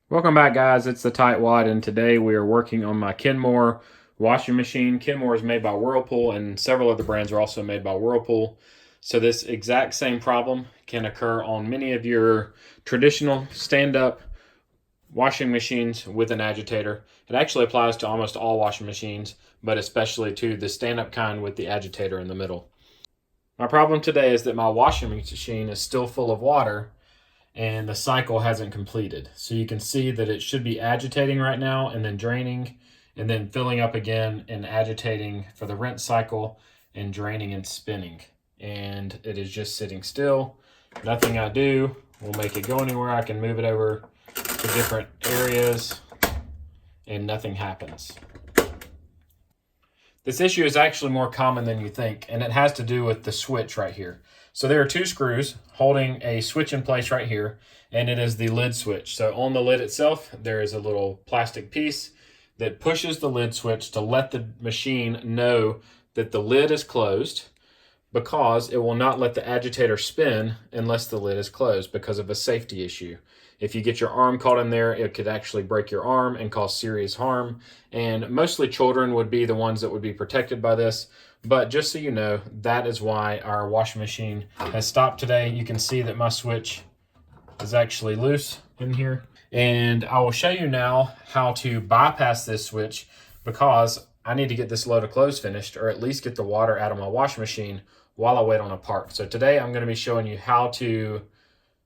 Welcome back, guys. It's the Tightwad, and today we are working on my Kenmore washing machine. Kenmore is made by Whirlpool, and several other brands are also made by Whirlpool. So this exact same problem can occur on many of your traditional stand-up washing machines with an agitator. It actually applies to almost all washing machines, but especially to the stand-up kind with the agitator in the middle. My problem today is that my washing machine is still full of water and the cycle hasn't completed. So you can see that it should be agitating right now and then draining and then filling up again and agitating for the rinse cycle and draining and spinning. And it is just sitting still. Nothing I do will make it go anywhere. I can move it over to different areas and nothing happens. This issue is actually more common than you think, and it has to do with the switch right here. So there are two screws holding a switch in place right here, and it is the lid switch. So on the lid itself, there is a little plastic piece that pushes the lid switch to let the machine know that the lid is closed, because it will not let the agitator spin unless the lid is closed because of a safety issue. If you get your arm caught in there, it could actually break your arm and cause serious harm. And mostly children would be the ones that would be protected by this. But just so you know, that is why our washing machine has stopped today. You can see that my switch is actually loose in here. And I will show you now how to bypass this switch, because I need to get this load of clothes finished, or at least get the water out of my washing machine while I wait on a part. So today I'm going to be showing you how to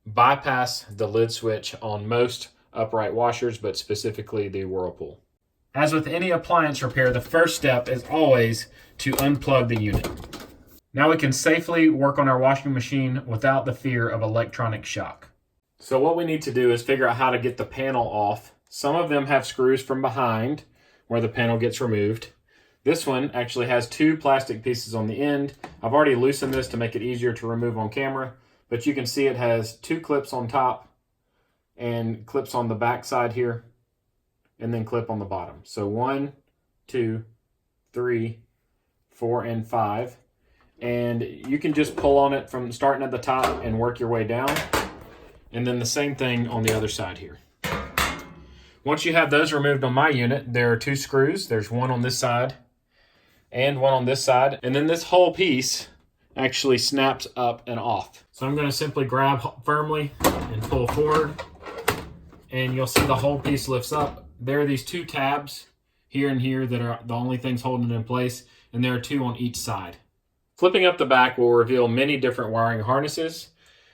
bypass the lid switch on most upright washers, but specifically the Whirlpool. As with any appliance repair, the first step is always to unplug the unit. Now we can safely work on our washing machine without the fear of electronic shock. So what we need to do is figure out how to get the panel off. Some of them have screws from behind where the panel gets removed. This one actually has two plastic pieces on the end. I've already loosened this to make it easier to remove on camera, but you can see it has two clips on top and clips on the back side here, and then clip on the bottom. So 1, 2, 3, 4, and 5. And you can just pull on it from starting at the top and work your way down. And then the same thing on the other side here. Once you have those removed on my unit, there are two screws. There's one on this side and one on this side. And then this whole piece actually snaps up and off. So I'm going to simply grab firmly and pull forward, and you'll see the whole piece lifts up. There are these two tabs here and here that are the only things holding it in place, and there are two on each side. Flipping up the back will reveal many different wiring harnesses,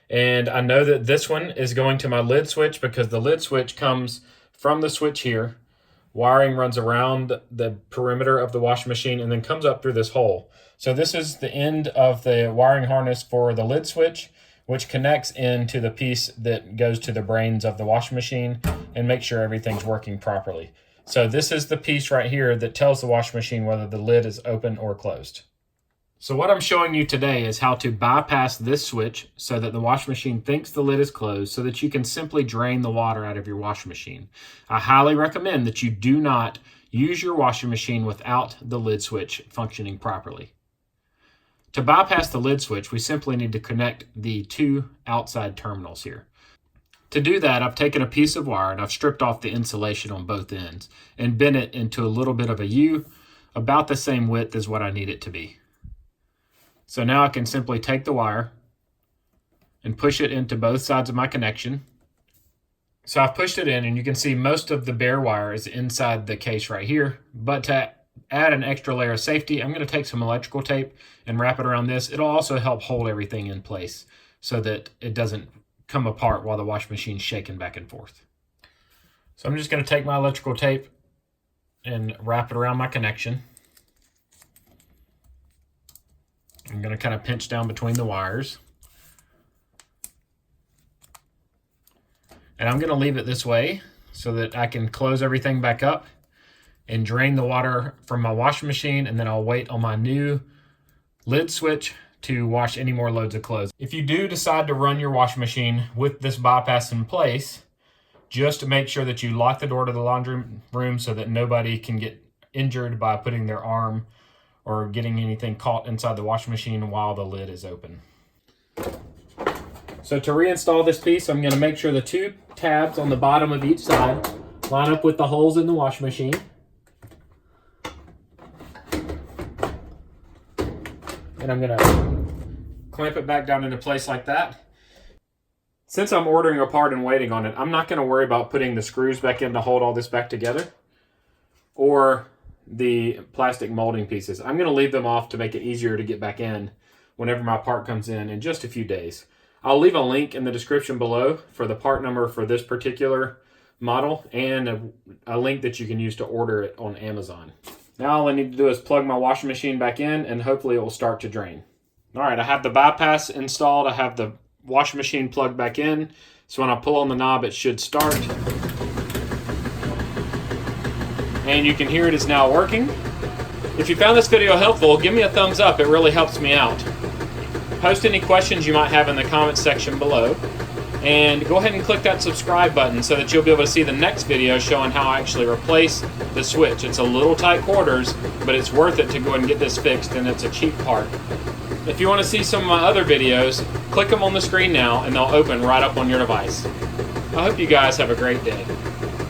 and I know that this one is going to my lid switch because the lid switch comes from the switch here. Wiring runs around the perimeter of the washing machine and then comes up through this hole. So this is the end of the wiring harness for the lid switch, which connects into the piece that goes to the brains of the washing machine and makes sure everything's working properly. So this is the piece right here that tells the washing machine whether the lid is open or closed. So what I'm showing you today is how to bypass this switch so that the washing machine thinks the lid is closed, so that you can simply drain the water out of your washing machine. I highly recommend that you do not use your washing machine without the lid switch functioning properly. To bypass the lid switch, we simply need to connect the two outside terminals here. To do that, I've taken a piece of wire and I've stripped off the insulation on both ends and bent it into a little bit of a U, about the same width as what I need it to be. So now I can simply take the wire and push it into both sides of my connection. So I've pushed it in, and you can see most of the bare wire is inside the case right here. But to add an extra layer of safety, I'm going to take some electrical tape and wrap it around this. It'll also help hold everything in place so that it doesn't come apart while the washing machine's shaking back and forth. So I'm just going to take my electrical tape and wrap it around my connection. I'm going to kind of pinch down between the wires. And I'm going to leave it this way so that I can close everything back up and drain the water from my washing machine, and then I'll wait on my new lid switch to wash any more loads of clothes. If you do decide to run your washing machine with this bypass in place, just make sure that you lock the door to the laundry room so that nobody can get injured by putting their arm or getting anything caught inside the washing machine while the lid is open. So to reinstall this piece, I'm going to make sure the two tabs on the bottom of each side line up with the holes in the washing machine. And I'm going to clamp it back down into place like that. Since I'm ordering a part and waiting on it, I'm not going to worry about putting the screws back in to hold all this back together, or the plastic molding pieces. I'm going to leave them off to make it easier to get back in whenever my part comes in just a few days. I'll leave a link in the description below for the part number for this particular model, and a link that you can use to order it on Amazon. Now all I need to do is plug my washing machine back in, and hopefully it will start to drain. All right, I have the bypass installed. I have the washing machine plugged back in. So when I pull on the knob, it should start. And you can hear it is now working. If you found this video helpful, give me a thumbs up. It really helps me out. Post any questions you might have in the comments section below. And go ahead and click that subscribe button so that you'll be able to see the next video showing how I actually replace the switch. It's a little tight quarters, but it's worth it to go ahead and get this fixed, and it's a cheap part. If you want to see some of my other videos, click them on the screen now and they'll open right up on your device. I hope you guys have a great day.